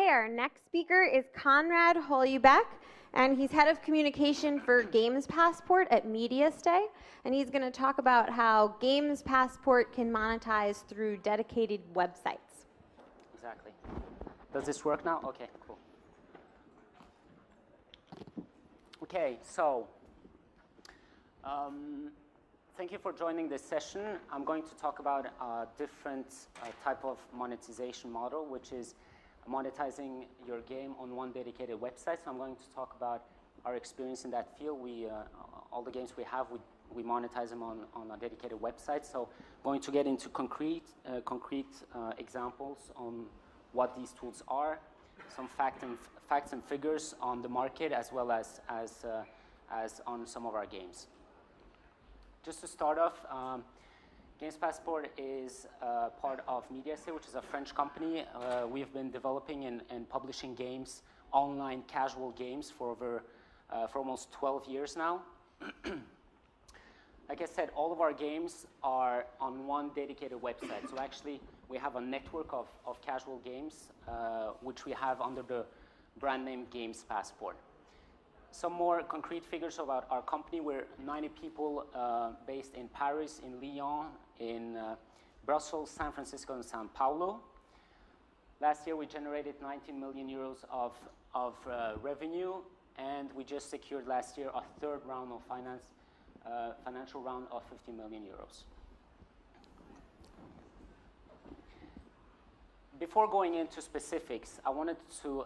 our next speaker is Konrad HOLUBEK, and he's head of communication for Games Passport at MediaStay, and he's going to talk about how Games Passport can monetize through dedicated websites. Exactly. Does this work now? Okay, cool. Okay, so thank you for joining this session. I'm going to talk about a different type of monetization model, which is monetizing your game on one dedicated website. So I'm going to talk about our experience in that field. All the games we have, we monetize them on a dedicated website. So I'm going to get into concrete examples on what these tools are, some facts and figures on the market, as well as on some of our games. Just to start off, Games Passport is part of MediaStay, which is a French company. We've been developing and publishing games, online casual games, for almost 12 years now. Like I said, all of our games are on one dedicated website. So actually, we have a network of casual games, which we have under the brand name Games Passport. Some more concrete figures about our company. We're 90 people based in Paris, in Lyon, in Brussels, San Francisco, and Sao Paulo. Last year, we generated 19 million euros of revenue, and we just secured last year a third round of financial round of 50 million euros. Before going into specifics, I wanted to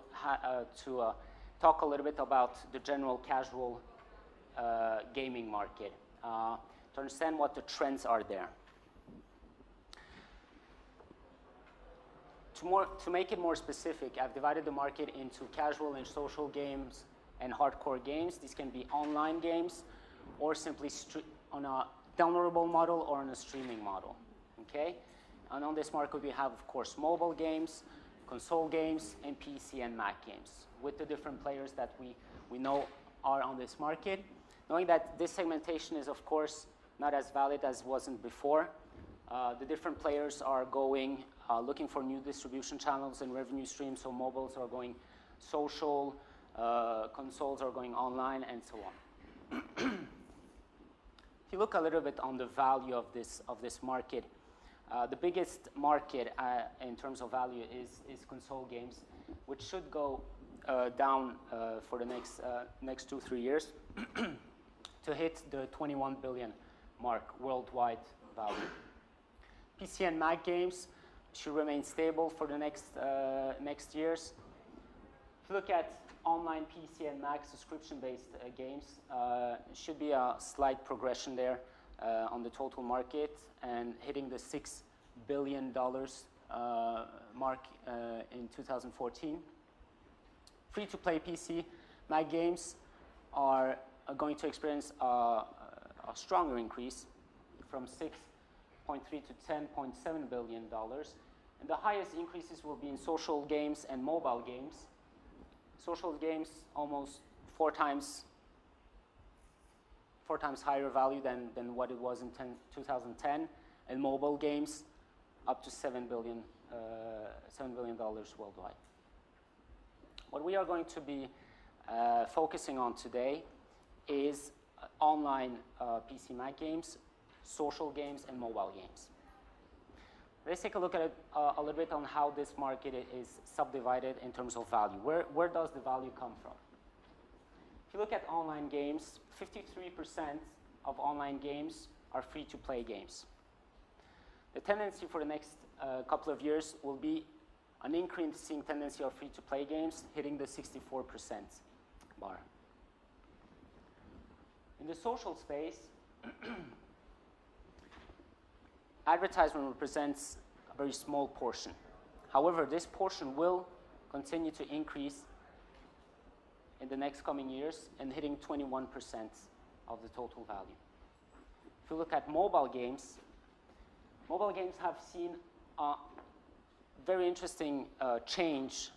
talk a little bit about the general casual gaming market to understand what the trends are there. To make it more specific, I've divided the market into casual and social games and hardcore games. These can be online games or simply on a downloadable model or on a streaming model. Okay? And on this market, we have, of course, mobile games, console games, and PC and Mac games, with the different players that we know are on this market. Knowing that this segmentation is, of course, not as valid as wasn't before, the different players are looking for new distribution channels and revenue streams. So mobiles are going social, consoles are going online, and so on. If you look a little bit on the value of this market, the biggest market in terms of value is console games, which should go down for the next 2-3 years to hit the 21 billion mark worldwide value. PC and Mac games should remain stable for the next years. If you look at online PC and Mac subscription-based games, should be a slight progression there on the total market and hitting the $6 billion mark in 2014. Free-to-play PC Mac games are going to experience a stronger increase from 6.3 to $10.7 billion. And the highest increases will be in social games and mobile games. Social games almost four times higher value than what it was in 2010, and mobile games up to $7 billion worldwide. What we are going to be focusing on today is online PC Mac games, social games, and mobile games. Let's take a look at it a little bit on how this market is subdivided in terms of value. Where does the value come from? If you look at online games, 53% of online games are free-to-play games. The tendency for the next couple of years will be an increasing tendency of free-to-play games hitting the 64% bar. In the social space, advertisement represents a very small portion. However, this portion will continue to increase in the next coming years and hitting 21% of the total value. If you look at mobile games have seen a very interesting change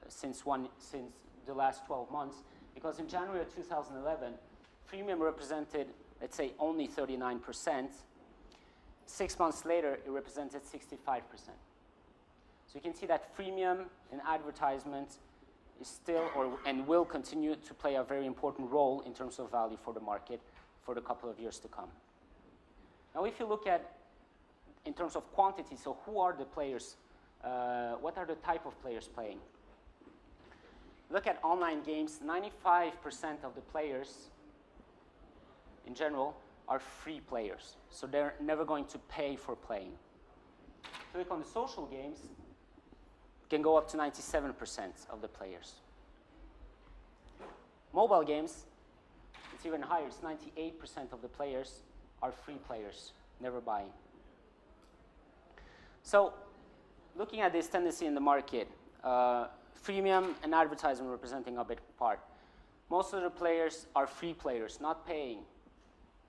since the last 12 months, because in January of 2011, freemium represented, let's say, only 39%. 6 months later, it represented 65%. So you can see that freemium and advertisement is still and will continue to play a very important role in terms of value for the market for the couple of years to come. Now, if you look at in terms of quantity, so who are the players? What are the type of players playing? Look at online games. 95% of the players, in general, are free players. So they're never going to pay for playing. Click on the social games, can go up to 97% of the players. Mobile games, it's even higher. It's 98% of the players are free players, never buying. So looking at this tendency in the market, freemium and advertisement representing a big part. Most of the players are free players, not paying.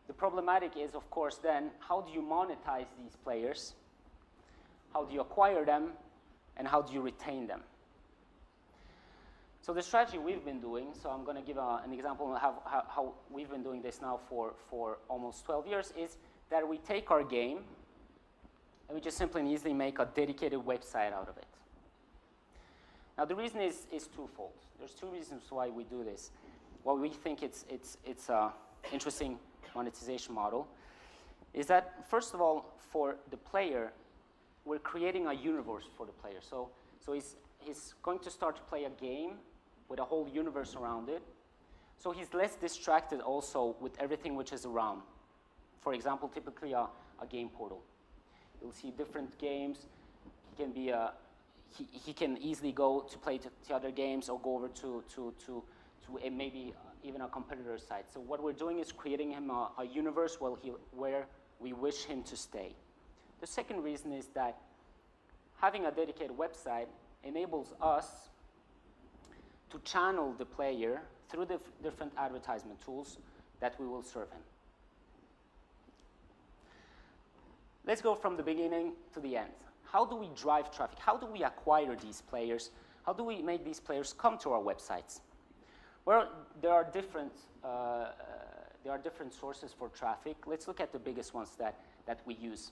The problematic is, of course, then, how do you monetize these players? How do you acquire them? And how do you retain them? So the strategy we've been doing, so I'm going to give an example of how we've been doing this now for almost 12 years, is that we take our game and we just simply and easily make a dedicated website out of it. Now the reason is twofold. There's two reasons why we do this. Why we think it's an interesting monetization model is that, first of all, for the player, we're creating a universe for the player. So he's going to start to play a game with a whole universe around it. So he's less distracted also with everything which is around. For example, typically a game portal. You'll see different games. He can be he can easily go to play to other games or go over to maybe even a competitor's site. So what we're doing is creating him a universe where we wish him to stay. The second reason is that having a dedicated website enables us to channel the player through the different advertisement tools that we will serve him. Let's go from the beginning to the end. How do we drive traffic? How do we acquire these players? How do we make these players come to our websites? Well, there are different sources for traffic. Let's look at the biggest ones that we use.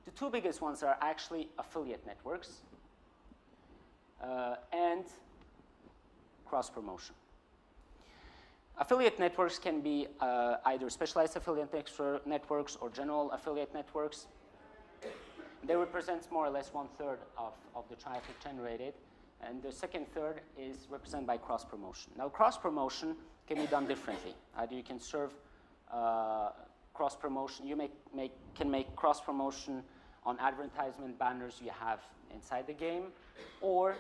The two biggest ones are actually affiliate networks and cross-promotion. Affiliate networks can be either specialized affiliate networks or general affiliate networks. They represent more or less 1/3 of the traffic generated, and the second third is represented by cross-promotion. Now, cross-promotion can be done differently. Either you can serve cross-promotion, you can make cross-promotion on advertisement banners you have inside the game, or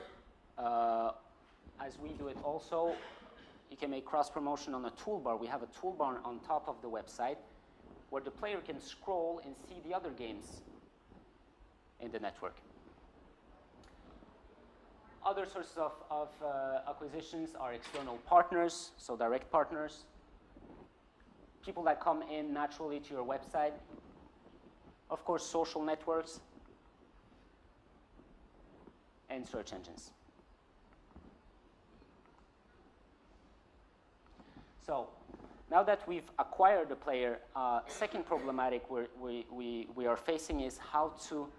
as we do it also, you can make cross-promotion on a toolbar. We have a toolbar on top of the website where the player can scroll and see the other games in the network. Other sources of acquisitions are external partners, so direct partners, people that come in naturally to your website. Of course, social networks and search engines. So now that we've acquired the player, second problematic we are facing is how to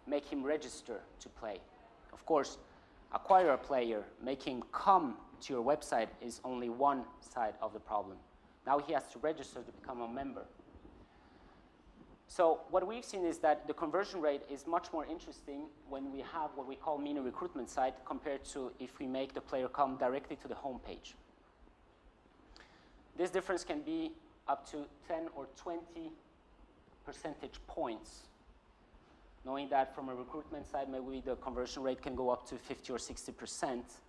make him register to play. Of course, acquire a player, make him come to your website is only one side of the problem. Now he has to register to become a member. So what we've seen is that the conversion rate is much more interesting when we have what we call mini recruitment site compared to if we make the player come directly to the home page. This difference can be up to 10 or 20 percentage points, knowing that from a recruitment side, maybe the conversion rate can go up to 50 or 60%.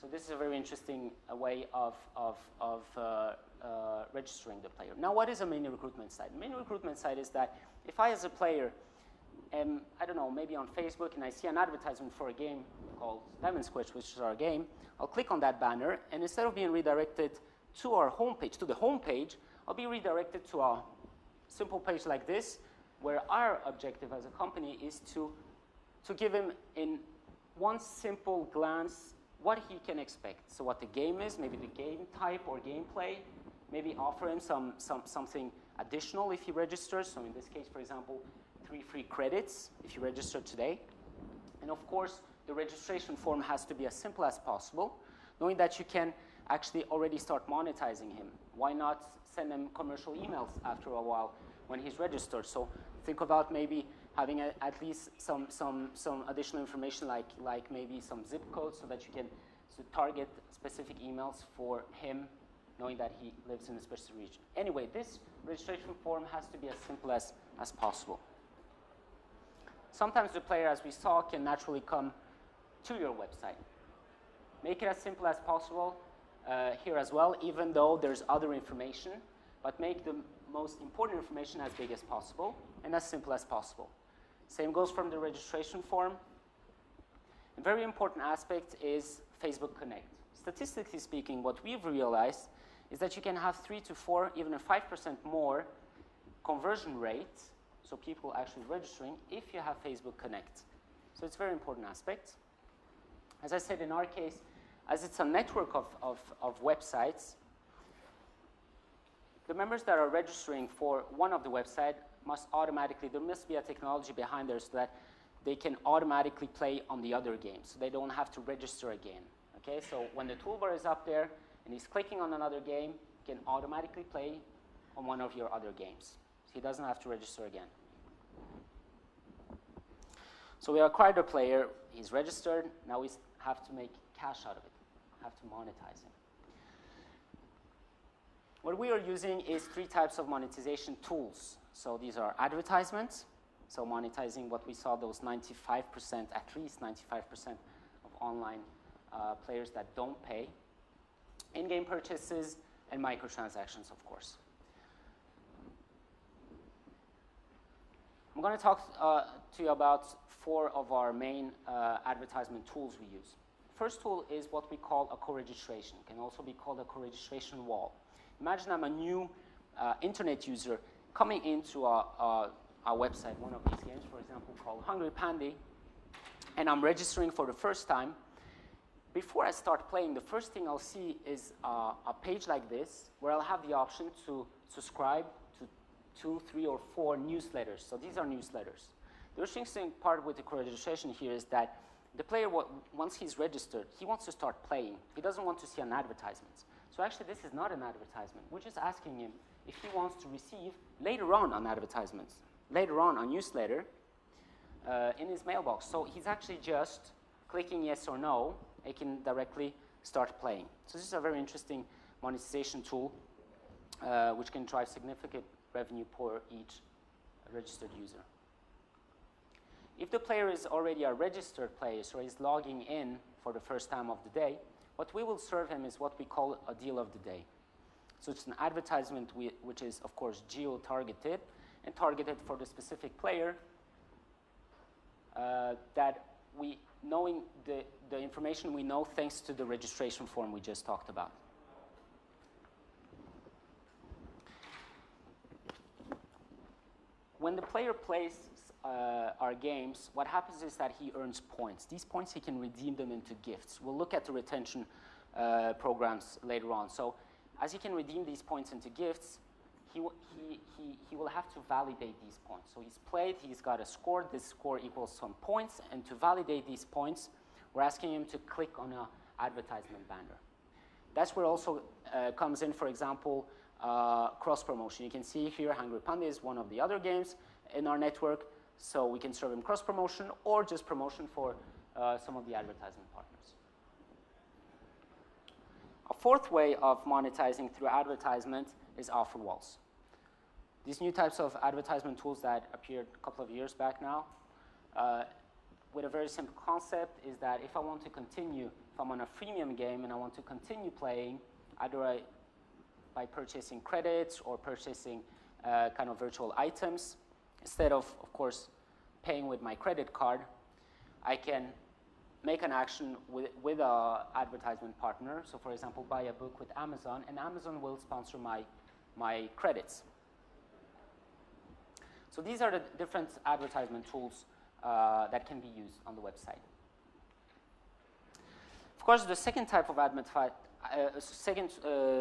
So this is a very interesting way of registering the player. Now, what is a mini recruitment site? A mini recruitment site is that if I, as a player, am, I don't know, maybe on Facebook and I see an advertisement for a game called Lemon Squish, which is our game, I'll click on that banner, and instead of being redirected to our homepage, to the homepage, I'll be redirected to a simple page like this, where our objective as a company is to give him in one simple glance what he can expect. So what the game is, maybe the game type or gameplay, maybe offer him something additional if he registers. So in this case, for example, 3 free credits if you register today. And of course, the registration form has to be as simple as possible, knowing that you can actually already start monetizing him. Why not send him commercial emails after a while when he's registered? So think about maybe having at least some additional information like maybe some zip codes so that you can target specific emails for him, knowing that he lives in a specific region. Anyway, this registration form has to be as simple as possible. Sometimes the player, as we saw, can naturally come to your website. Make it as simple as possible here as well, even though there's other information, but make the most important information as big as possible and as simple as possible. Same goes from the registration form. A very important aspect is Facebook Connect. Statistically speaking, what we've realized is that you can have 3 to 4, even a 5% more conversion rate, so people actually registering, if you have Facebook Connect. So it's a very important aspect. As I said, in our case, as it's a network of websites, the members that are registering for one of the websites must automatically, there must be a technology behind there so that they can automatically play on the other games, so they don't have to register again. Okay, so when the toolbar is up there and he's clicking on another game, he can automatically play on one of your other games. So he doesn't have to register again. So we acquired a player, he's registered, now we have to make cash out of it, have to monetize him. What we are using is 3 types of monetization tools. So these are advertisements, so monetizing what we saw, those 95%, at least 95% of online players that don't pay, in-game purchases, and microtransactions, of course. I'm going to talk to you about 4 of our main advertisement tools we use. First tool is what we call a co-registration. It can also be called a co-registration wall. Imagine I'm a new internet user coming into a website, one of these games, for example, called Hungry Pandy, and I'm registering for the first time. Before I start playing, the first thing I'll see is a page like this, where I'll have the option to subscribe to 2, 3, or 4 newsletters. So these are newsletters. The interesting part with the co-registration here is that the player, once he's registered, he wants to start playing. He doesn't want to see an advertisement. So actually, this is not an advertisement. We're just asking him if he wants to receive later on an advertisement, later on a newsletter in his mailbox. So he's actually just clicking yes or no. He can directly start playing. So this is a very interesting monetization tool which can drive significant revenue per each registered user. If the player is already a registered player, so he's logging in for the first time of the day, what we will serve him is what we call a deal of the day. So it's an advertisement which is, of course, geo-targeted and targeted for the specific player that we, knowing the information we know thanks to the registration form we just talked about. When the player plays our games, what happens is that he earns points. These points, he can redeem them into gifts. We'll look at the retention programs later on. So as he can redeem these points into gifts, he will have to validate these points. So he's played, he's got a score, this score equals some points, and to validate these points, we're asking him to click on an advertisement banner. That's where also comes in, for example, cross-promotion. You can see here Hungry Panda is one of the other games in our network, so we can serve him cross-promotion or just promotion for some of the advertisement partners. A 4th way of monetizing through advertisement is offer walls. These new types of advertisement tools that appeared a couple of years back now, with a very simple concept, is that if I want to continue, if I'm on a freemium game and I want to continue playing, either by purchasing credits or purchasing kind of virtual items, instead of course, paying with my credit card, I can make an action with an advertisement partner. So for example, buy a book with Amazon, and Amazon will sponsor my credits. So these are the different advertisement tools that can be used on the website. Of course, the second type of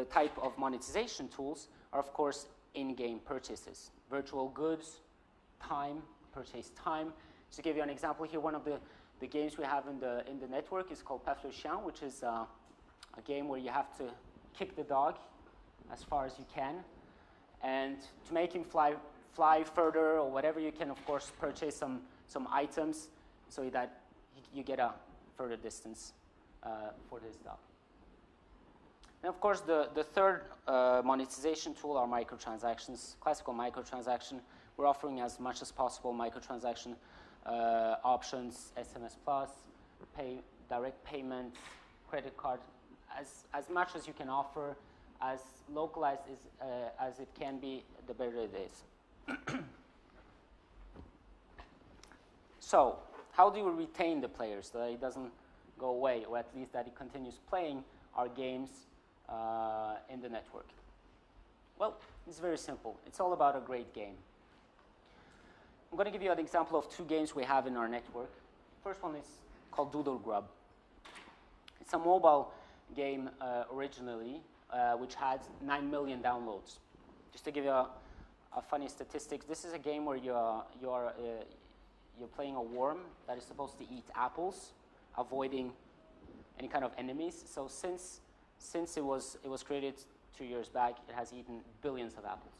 type of monetization tools are, of course, in-game purchases, virtual goods, time, purchase time. To give you an example here, one of the games we have in the network is called Paf le Chien, which is a game where you have to kick the dog as far as you can. And to make him fly further or whatever, you can, of course, purchase some items so that you get a further distance for this dog. And of course, the third monetization tool are microtransactions, classical microtransaction. We're offering as much as possible microtransaction options, SMS Plus, direct payments, credit card, as much as you can offer, as localized as it can be, the better it is. So, how do we retain the players so that it doesn't go away, or at least that it continues playing our games in the network? Well, it's very simple. It's all about a great game. I'm going to give you an example of two games we have in our network. First one is called Doodle Grub. It's a mobile game originally, which had 9 million downloads. Just to give you a funny statistic, this is a game where you're playing a worm that is supposed to eat apples, avoiding any kind of enemies. So since it was created 2 years back, it has eaten billions of apples.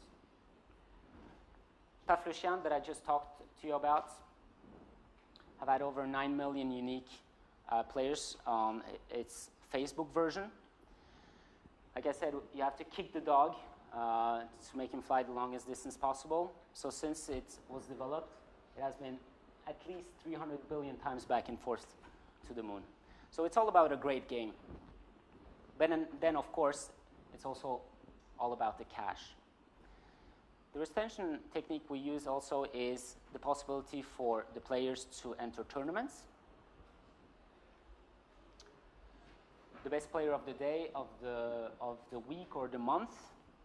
Paf le Chien that I just talked to you about have had over 9 million unique players on its Facebook version. Like I said, you have to kick the dog to make him fly the longest distance possible. So since it was developed, it has been at least 300 billion times back and forth to the moon. So it's all about a great game. But then, of course, it's also all about the cash. The retention technique we use also is the possibility for the players to enter tournaments. The best player of the day, of the week or the month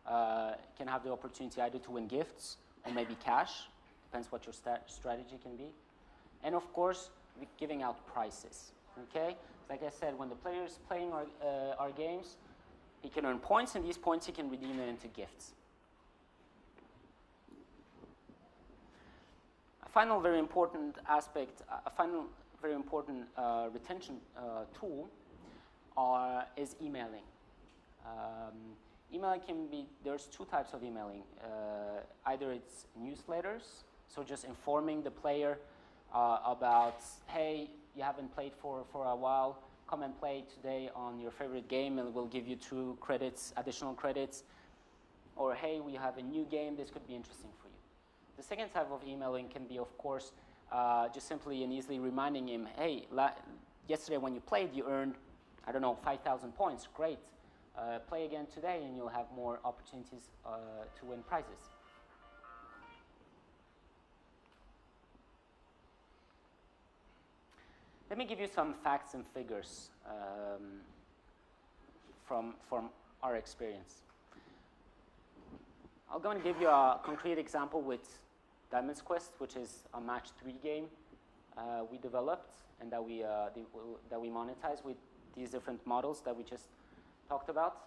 can have the opportunity either to win gifts or maybe cash. Depends what your strategy can be. And of course, we're giving out prizes. Okay? Like I said, when the player is playing our games, he can earn points, and these points he can redeem into gifts. A final very important aspect, retention tool is emailing. Emailing can be, there's two types of emailing. Either it's newsletters, so just informing the player about, hey, you haven't played for a while, come and play today on your favorite game and we'll give you 2 credits, additional credits. Or, hey, we have a new game, this could be interesting for you. The second type of emailing can be, of course, just simply and easily reminding him, hey, yesterday when you played, you earned, I don't know, 5,000 points, great. Play again today and you'll have more opportunities to win prizes. Let me give you some facts and figures from our experience. I'm going to give you a concrete example with Diamond's Quest, which is a match 3 game we developed and that we monetize with these different models that we just talked about.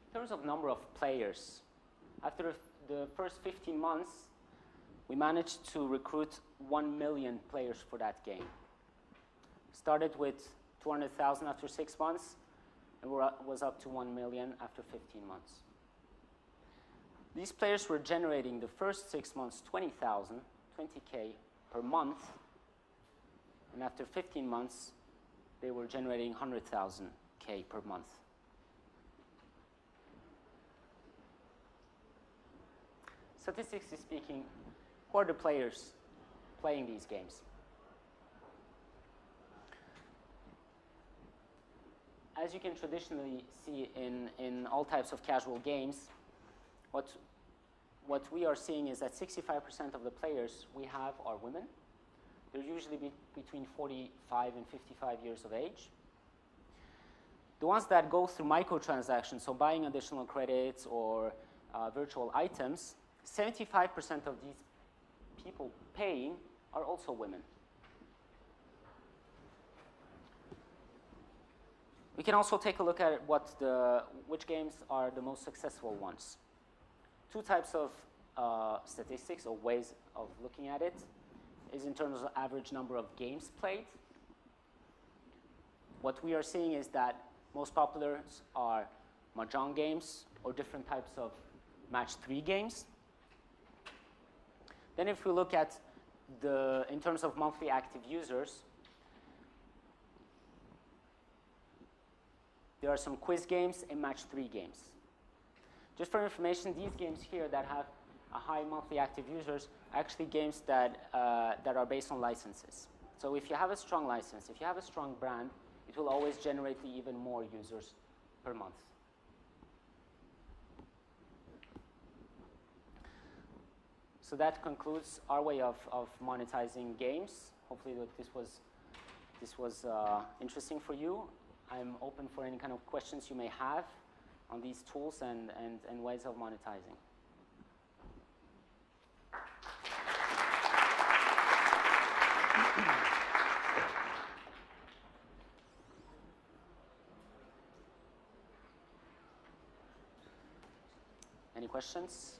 In terms of number of players, after the first 15 months, we managed to recruit 1 million players for that game. Started with 200,000 after 6 months, and was up to 1 million after 15 months. These players were generating the first 6 months 20,000, 20K per month, and after 15 months, they were generating 100,000 K per month. Statistically speaking, who are the players playing these games? As you can traditionally see in all types of casual games, what we are seeing is that 65% of the players we have are women. They're usually between 45 and 55 years of age. The ones that go through microtransactions, so buying additional credits or virtual items, 75% of these people paying are also women. We can also take a look at which games are the most successful ones. 2 types of statistics or ways of looking at it is in terms of average number of games played. What we are seeing is that most popular are mahjong games or different types of match 3 games. Then if we look at in terms of monthly active users, there are some quiz games and match 3 games. Just for information, these games here that have a high monthly active users are actually games that are based on licenses. So if you have a strong license, if you have a strong brand, it will always generate even more users per month. So that concludes our way of monetizing games. Hopefully this was interesting for you. I'm open for any kind of questions you may have on these tools and ways of monetizing. Any questions?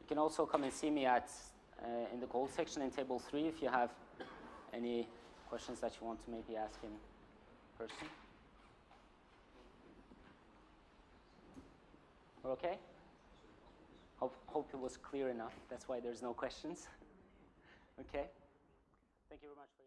You can also come and see me in the gold section in table 3 if you have any questions that you want to maybe ask in person. We're okay? Hope it was clear enough. That's why there's no questions. Okay. Thank you very much for